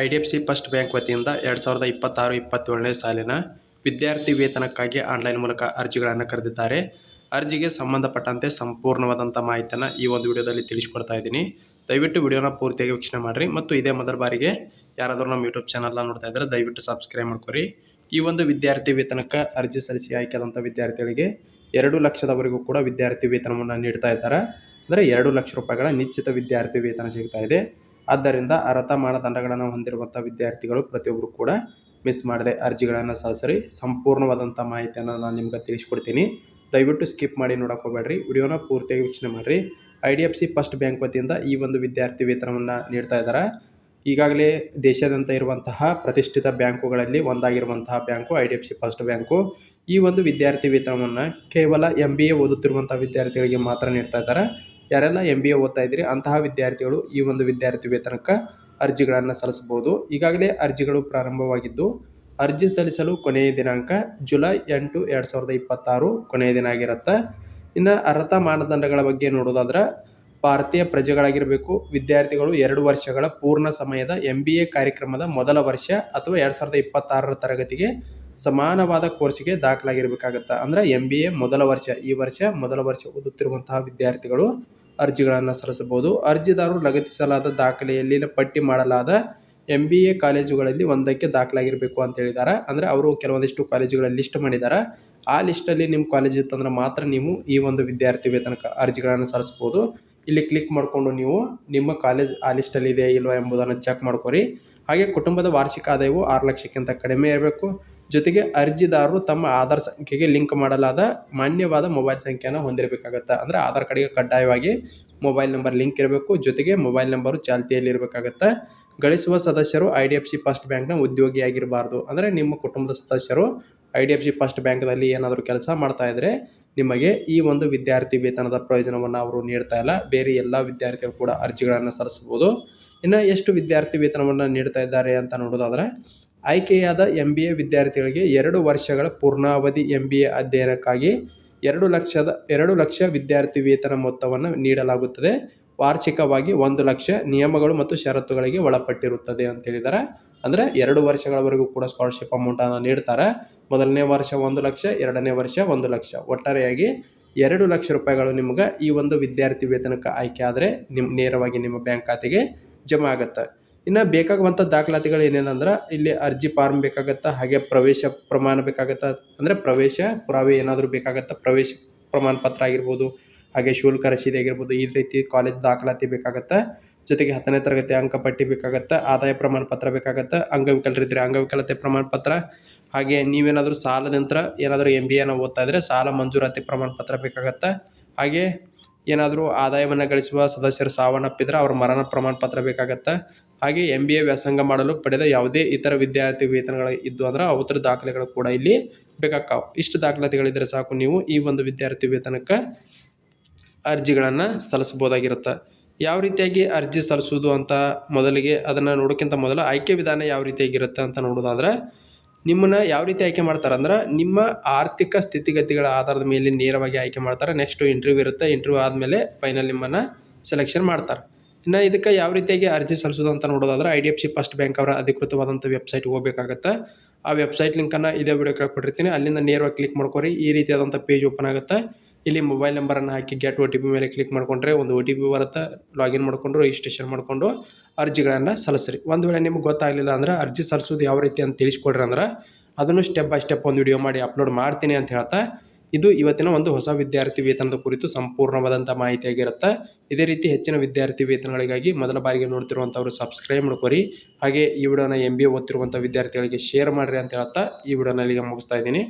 IDFC first bank ವತಿಯಿಂದ 2026-27ನೇ ಸಾಲಿನ ವಿದ್ಯಾರ್ಥಿ ವೇತನಕ್ಕಾಗಿ ಆನ್ಲೈನ್ ಮೂಲಕ ಅರ್ಜಿಗಳನ್ನು ಕರೆದಿದ್ದಾರೆ. ಅರ್ಜಿಗೆ ಸಂಬಂಧಪಟ್ಟಂತೆ ಸಂಪೂರ್ಣವಾದಂಥ ಮಾಹಿತಿಯನ್ನು ಈ ಒಂದು ವಿಡಿಯೋದಲ್ಲಿ ತಿಳಿಸ್ಕೊಡ್ತಾ ಇದ್ದೀನಿ. ದಯವಿಟ್ಟು ವಿಡಿಯೋನ ಪೂರ್ತಿಯಾಗಿ ವೀಕ್ಷಣೆ ಮಾಡಿರಿ ಮತ್ತು ಇದೇ ಮೊದಲ ಬಾರಿಗೆ ಯಾರಾದರೂ ನಮ್ಮ ಯೂಟ್ಯೂಬ್ ಚಾನಲ್ನ ನೋಡ್ತಾ ಇದ್ದರೆ ದಯವಿಟ್ಟು ಸಬ್ಸ್ಕ್ರೈಬ್ ಮಾಡ್ಕೊರಿ. ಈ ಒಂದು ವಿದ್ಯಾರ್ಥಿ ವೇತನಕ್ಕೆ ಅರ್ಜಿ ಸಲ್ಲಿಸಿ ಆಯ್ಕೆಯಾದಂಥ ವಿದ್ಯಾರ್ಥಿಗಳಿಗೆ 2 ಲಕ್ಷದವರೆಗೂ ಕೂಡ ವಿದ್ಯಾರ್ಥಿ ವೇತನವನ್ನು ನೀಡ್ತಾ ಇದ್ದಾರೆ. ಅಂದರೆ 2 ಲಕ್ಷ ರೂಪಾಯಿಗಳ ನಿಶ್ಚಿತ ವಿದ್ಯಾರ್ಥಿ ವೇತನ ಸಿಗ್ತಾ ಇದೆ. ಆದ್ದರಿಂದ ಅರ್ಹತಾ ಮಾನದಂಡಗಳನ್ನು ಹೊಂದಿರುವಂಥ ವಿದ್ಯಾರ್ಥಿಗಳು ಪ್ರತಿಯೊಬ್ಬರು ಕೂಡ ಮಿಸ್ ಮಾಡದೆ ಅರ್ಜಿಗಳನ್ನು ಸಲ್ಲಿಸಿರಿ. ಸಂಪೂರ್ಣವಾದಂಥ ಮಾಹಿತಿಯನ್ನು ನಾನು ನಿಮ್ಗೆ ತಿಳಿಸ್ಕೊಡ್ತೀನಿ. ದಯವಿಟ್ಟು ಸ್ಕಿಪ್ ಮಾಡಿ ನೋಡೋಕೆ ಹೋಗಬೇಡ್ರಿ, ವಿಡಿಯೋನ ಪೂರ್ತಿಯಾಗಿ ವೀಕ್ಷಣೆ ಮಾಡಿರಿ. IDFC ಫಸ್ಟ್ ಬ್ಯಾಂಕ್ ವತಿಯಿಂದ ಈ ಒಂದು ವಿದ್ಯಾರ್ಥಿ ವೇತನವನ್ನು ನೀಡ್ತಾ ಇದ್ದಾರೆ. ಈಗಾಗಲೇ ದೇಶಾದ್ಯಂತ ಇರುವಂತಹ ಪ್ರತಿಷ್ಠಿತ ಬ್ಯಾಂಕುಗಳಲ್ಲಿ ಒಂದಾಗಿರುವಂತಹ ಬ್ಯಾಂಕು IDFC ಫಸ್ಟ್ ಬ್ಯಾಂಕು. ಈ ಒಂದು ವಿದ್ಯಾರ್ಥಿ ವೇತನವನ್ನು ಕೇವಲ MBA ಓದುತ್ತಿರುವಂಥ ವಿದ್ಯಾರ್ಥಿಗಳಿಗೆ ಮಾತ್ರ ನೀಡ್ತಾ ಇದ್ದಾರೆ. ಯಾರೆಲ್ಲ MBA ಓದ್ತಾ ಇದ್ದೀರಿ ಅಂತಹ ವಿದ್ಯಾರ್ಥಿಗಳು ಈ ಒಂದು ವಿದ್ಯಾರ್ಥಿ ವೇತನಕ್ಕೆ ಅರ್ಜಿಗಳನ್ನು ಸಲ್ಲಿಸಬಹುದು. ಈಗಾಗಲೇ ಅರ್ಜಿಗಳು ಪ್ರಾರಂಭವಾಗಿದ್ದು ಅರ್ಜಿ ಸಲ್ಲಿಸಲು ಕೊನೆಯ ದಿನಾಂಕ ಜುಲೈ 8, 2026 ಕೊನೆಯ ದಿನ ಆಗಿರುತ್ತೆ. ಇನ್ನು ಅರ್ಹತಾ ಮಾನದಂಡಗಳ ಬಗ್ಗೆ ನೋಡೋದಾದ್ರೆ ಭಾರತೀಯ ಪ್ರಜೆಗಳಾಗಿರಬೇಕು. ವಿದ್ಯಾರ್ಥಿಗಳು 2 ವರ್ಷಗಳ ಪೂರ್ಣ ಸಮಯದ MBA ಕಾರ್ಯಕ್ರಮದ ಮೊದಲ ವರ್ಷ ಅಥವಾ 2026 ತರಗತಿಗೆ ಸಮಾನವಾದ ಕೋರ್ಸಿಗೆ ದಾಖಲಾಗಿರಬೇಕಾಗತ್ತೆ. ಅಂದರೆ MBA ಮೊದಲ ವರ್ಷ, ಈ ವರ್ಷ ಮೊದಲ ವರ್ಷ ಓದುತ್ತಿರುವಂತಹ ವಿದ್ಯಾರ್ಥಿಗಳು ಅರ್ಜಿಗಳನ್ನು ಸಲ್ಲಿಸಬಹುದು. ಅರ್ಜಿದಾರರು ಲಗತ್ತಿಸಲಾದ ದಾಖಲೆಯಲ್ಲಿ ಪಟ್ಟಿ ಮಾಡಲಾದ MBA ಕಾಲೇಜುಗಳಲ್ಲಿ ಒಂದಕ್ಕೆ ದಾಖಲಾಗಿರಬೇಕು ಅಂತ ಹೇಳಿದ್ದಾರೆ. ಅಂದರೆ ಅವರು ಕೆಲವೊಂದಿಷ್ಟು ಕಾಲೇಜುಗಳ ಲಿಸ್ಟ್ ಮಾಡಿದ್ದಾರೆ. ಆ ಲಿಸ್ಟಲ್ಲಿ ನಿಮ್ಮ ಕಾಲೇಜ್ ಇತ್ತಂದ್ರೆ ಮಾತ್ರ ನೀವು ಈ ಒಂದು ವಿದ್ಯಾರ್ಥಿ ವೇತನಕ್ಕೆ ಅರ್ಜಿಗಳನ್ನು ಸಲ್ಲಿಸ್ಬೋದು. ಇಲ್ಲಿ ಕ್ಲಿಕ್ ಮಾಡಿಕೊಂಡು ನೀವು ನಿಮ್ಮ ಕಾಲೇಜ್ ಆ ಲಿಸ್ಟಲ್ಲಿ ಇದೆ ಇಲ್ವಾ ಎಂಬುದನ್ನು ಚೆಕ್ ಮಾಡ್ಕೊರಿ. ಹಾಗೆ ಕುಟುಂಬದ ವಾರ್ಷಿಕ ಆದಾಯವು 6 ಲಕ್ಷಕ್ಕಿಂತ ಕಡಿಮೆ ಇರಬೇಕು. ಜೊತೆಗೆ ಅರ್ಜಿದಾರರು ತಮ್ಮ ಆಧಾರ್ ಸಂಖ್ಯೆಗೆ ಲಿಂಕ್ ಮಾಡಲಾದ ಮಾನ್ಯವಾದ ಮೊಬೈಲ್ ಸಂಖ್ಯೆಯನ್ನು ಹೊಂದಿರಬೇಕಾಗತ್ತೆ. ಅಂದರೆ ಆಧಾರ್ ಕಾರ್ಡ್ಗೆ ಕಡ್ಡಾಯವಾಗಿ ಮೊಬೈಲ್ ನಂಬರ್ ಲಿಂಕ್ ಇರಬೇಕು. ಜೊತೆಗೆ ಮೊಬೈಲ್ ನಂಬರು ಚಾಲ್ತಿಯಲ್ಲಿ ಇರಬೇಕಾಗತ್ತೆ. ಗಳಿಸುವ ಸದಸ್ಯರು IDFC ಫಸ್ಟ್ ಬ್ಯಾಂಕ್ನ ಉದ್ಯೋಗಿಯಾಗಿರಬಾರ್ದು. ಅಂದರೆ ನಿಮ್ಮ ಕುಟುಂಬದ ಸದಸ್ಯರು IDFC ಫಸ್ಟ್ ಬ್ಯಾಂಕ್ನಲ್ಲಿ ಏನಾದರೂ ಕೆಲಸ ಮಾಡ್ತಾ ಇದ್ದರೆ ನಿಮಗೆ ಈ ಒಂದು ವಿದ್ಯಾರ್ಥಿ ವೇತನದ ಪ್ರಯೋಜನವನ್ನು ಅವರು ನೀಡ್ತಾ ಇಲ್ಲ. ಬೇರೆ ಎಲ್ಲ ವಿದ್ಯಾರ್ಥಿಗಳು ಕೂಡ ಅರ್ಜಿಗಳನ್ನು ಸಲ್ಲಿಸಬಹುದು. ಇನ್ನು ಎಷ್ಟು ವಿದ್ಯಾರ್ಥಿ ವೇತನವನ್ನು ನೀಡ್ತಾ ಇದ್ದಾರೆ ಅಂತ ನೋಡೋದಾದರೆ ಆಯ್ಕೆಯಾದ MBA ವಿದ್ಯಾರ್ಥಿಗಳಿಗೆ 2 ವರ್ಷಗಳ ಪೂರ್ಣಾವಧಿ MBA ಅಧ್ಯಯನಕ್ಕಾಗಿ 2 ಲಕ್ಷ ವಿದ್ಯಾರ್ಥಿ ವೇತನ ಮೊತ್ತವನ್ನು ನೀಡಲಾಗುತ್ತದೆ. ವಾರ್ಷಿಕವಾಗಿ 1 ಲಕ್ಷ ನಿಯಮಗಳು ಮತ್ತು ಷರತ್ತುಗಳಿಗೆ ಒಳಪಟ್ಟಿರುತ್ತದೆ ಅಂತ ಹೇಳಿದ್ದಾರೆ. ಅಂದರೆ 2 ವರ್ಷಗಳವರೆಗೂ ಕೂಡ ಸ್ಕಾಲರ್ಶಿಪ್ ಅಮೌಂಟನ್ನು ನೀಡ್ತಾರೆ. ಮೊದಲನೇ ವರ್ಷ 1 ಲಕ್ಷ, ಎರಡನೇ ವರ್ಷ 1 ಲಕ್ಷ, ಒಟ್ಟಾರೆಯಾಗಿ 2 ಲಕ್ಷ ರೂಪಾಯಿಗಳು ನಿಮ್ಗೆ ಈ ಒಂದು ವಿದ್ಯಾರ್ಥಿ ವೇತನಕ್ಕೆ ಆಯ್ಕೆ ಆದರೆ ನೇರವಾಗಿ ನಿಮ್ಮ ಬ್ಯಾಂಕ್ ಖಾತೆಗೆ ಜಮಾ ಆಗುತ್ತೆ. ಇನ್ನು ಬೇಕಾಗುವಂಥ ದಾಖಲಾತಿಗಳು ಏನೇನಂದ್ರೆ ಇಲ್ಲಿ ಅರ್ಜಿ ಫಾರ್ಮ್ ಬೇಕಾಗತ್ತೆ. ಹಾಗೆ ಪ್ರವೇಶ ಪ್ರಮಾಣ ಬೇಕಾಗತ್ತೆ. ಅಂದರೆ ಪ್ರವೇಶ ಪುರಾವೆ ಏನಾದರೂ ಬೇಕಾಗತ್ತೆ. ಪ್ರವೇಶ ಪ್ರಮಾಣ ಪತ್ರ ಆಗಿರ್ಬೋದು, ಹಾಗೆ ಶುಲ್ಕ ರಸೀದಿ ಆಗಿರ್ಬೋದು, ಈ ರೀತಿ ಕಾಲೇಜ್ ದಾಖಲಾತಿ ಬೇಕಾಗತ್ತೆ. ಜೊತೆಗೆ 10ನೇ ತರಗತಿ ಅಂಕಪಟ್ಟಿ ಬೇಕಾಗತ್ತೆ. ಆದಾಯ ಪ್ರಮಾಣ ಪತ್ರ ಬೇಕಾಗತ್ತೆ. ಅಂಗವಿಕಲರಿದ್ದರೆ ಅಂಗವಿಕಲತೆ ಪ್ರಮಾಣ ಪತ್ರ. ಹಾಗೆ ನೀವೇನಾದರೂ ಸಾಲದ ನಂತರ ಏನಾದರೂ MBA ಓದ್ತಾ ಇದ್ದರೆ ಸಾಲ ಮಂಜೂರಾತಿ ಪ್ರಮಾಣ ಪತ್ರ ಬೇಕಾಗತ್ತೆ. ಹಾಗೆ ಏನಾದರೂ ಆದಾಯವನ್ನು ಗಳಿಸುವ ಸದಸ್ಯರು ಸಾವನ್ನಪ್ಪಿದ್ರೆ ಅವರ ಮರಣ ಪ್ರಮಾಣ ಪತ್ರ ಬೇಕಾಗತ್ತೆ. ಹಾಗೆ MBA ವ್ಯಾಸಂಗ ಮಾಡಲು ಪಡೆದ ಯಾವುದೇ ಇತರ ವಿದ್ಯಾರ್ಥಿ ವೇತನಗಳು ಇದ್ದು ಅಂದ್ರೆ ಅವರ ದಾಖಲೆಗಳು ಕೂಡ ಇಲ್ಲಿ ಬೇಕಾಗ್ತಾವೆ. ಇಷ್ಟು ದಾಖಲಾತಿಗಳಿದ್ದರೆ ಸಾಕು, ನೀವು ಈ ಒಂದು ವಿದ್ಯಾರ್ಥಿ ವೇತನಕ್ಕೆ ಅರ್ಜಿಗಳನ್ನು ಸಲ್ಲಿಸಬಹುದಾಗಿರುತ್ತೆ. ಯಾವ ರೀತಿಯಾಗಿ ಅರ್ಜಿ ಸಲ್ಲಿಸೋದು ಅಂತ ಮೊದಲಿಗೆ ಅದನ್ನು ನೋಡೋಕ್ಕಿಂತ ಮೊದಲು ಆಯ್ಕೆ ವಿಧಾನ ಯಾವ ರೀತಿಯಾಗಿರುತ್ತೆ ಅಂತ ನೋಡೋದಾದ್ರೆ ನಿಮ್ಮನ್ನು ಯಾವ ರೀತಿ ಆಯ್ಕೆ ಮಾಡ್ತಾರೆ ಅಂದ್ರೆ ನಿಮ್ಮ ಆರ್ಥಿಕ ಸ್ಥಿತಿಗತಿಗಳ ಆಧಾರದ ಮೇಲೆ ನೇರವಾಗಿ ಆಯ್ಕೆ ಮಾಡ್ತಾರೆ. ನೆಕ್ಸ್ಟ್ ಇಂಟರ್ವ್ಯೂ ಇರುತ್ತೆ. ಇಂಟರ್ವ್ಯೂ ಆದಮೇಲೆ ಫೈನಲ್ ನಿಮ್ಮನ್ನು ಸೆಲೆಕ್ಷನ್ ಮಾಡ್ತಾರೆ. ಇನ್ನು ಇದಕ್ಕೆ ಯಾವ ರೀತಿಯಾಗಿ ಅರ್ಜಿ ಸಲ್ಲಿಸೋದು ಅಂತ ನೋಡೋದಾದ್ರೆ IDFC ಫಸ್ಟ್ ಬ್ಯಾಂಕ್ ಅವರ ಅಧಿಕೃತವಾದಂಥ ವೆಬ್ಸೈಟ್ಗೆ ಹೋಗಬೇಕಾಗತ್ತೆ. ಆ ವೆಬ್ಸೈಟ್ ಲಿಂಕನ್ನು ಇದೇ ವಿಡಿಯೋ ಕೊಟ್ಟಿರ್ತೀನಿ. ಅಲ್ಲಿಂದ ನೇರವಾಗಿ ಕ್ಲಿಕ್ ಮಾಡ್ಕೊರಿ. ಈ ರೀತಿಯಾದಂಥ ಪೇಜ್ ಓಪನ್ ಆಗುತ್ತೆ. ಇಲ್ಲಿ ಮೊಬೈಲ್ ನಂಬರನ್ನು ಹಾಕಿ ಗೆಟ್ OTP ಮೇಲೆ ಕ್ಲಿಕ್ ಮಾಡಿಕೊಂಡ್ರೆ ಒಂದು OTP ಬರುತ್ತೆ. ಲಾಗಿನ್ ಮಾಡಿಕೊಂಡು ರಿಜಿಸ್ಟ್ರೇಷನ್ ಮಾಡಿಕೊಂಡು ಅರ್ಜಿಗಳನ್ನು ಸಲ್ಲಿಸ್ರಿ. ಒಂದು ವೇಳೆ ನಿಮ್ಗೆ ಗೊತ್ತಾಗಲಿಲ್ಲ ಅಂದ್ರೆ ಅರ್ಜಿ ಸಲ್ಲಿಸೋದು ಯಾವ ರೀತಿ ಅಂತ ತಿಳಿಸ್ಕೊಡ್ರಿ ಅಂದ್ರೆ ಅದನ್ನು ಸ್ಟೆಪ್ ಬೈ ಸ್ಟೆಪ್ ಒಂದು ವಿಡಿಯೋ ಮಾಡಿ ಅಪ್ಲೋಡ್ ಮಾಡ್ತೀನಿ ಅಂತ ಹೇಳ್ತಾ ಇದು ಇವತ್ತಿನ ಒಂದು ಹೊಸ ವಿದ್ಯಾರ್ಥಿ ವೇತನದ ಕುರಿತು ಸಂಪೂರ್ಣವಾದಂಥ ಮಾಹಿತಿಯಾಗಿರುತ್ತೆ. ಇದೇ ರೀತಿ ಹೆಚ್ಚಿನ ವಿದ್ಯಾರ್ಥಿ ವೇತನಗಳಿಗಾಗಿ ಮೊದಲ ಬಾರಿಗೆ ನೋಡ್ತಿರುವಂಥವ್ರು ಸಬ್ಸ್ಕ್ರೈಬ್ ಮಾಡ್ಕೊರಿ. ಹಾಗೆ ಈ ವಿಡಿಯೋನ MBA ಓದ್ತಿರುವಂಥ ವಿದ್ಯಾರ್ಥಿಗಳಿಗೆ ಶೇರ್ ಮಾಡಿರಿ ಅಂತ ಹೇಳ್ತಾ ಈ ವಿಡಿಯೋನ ಇಲ್ಲಿಗೆ ಮುಗಿಸ್ತಾ ಇದ್ದೀನಿ.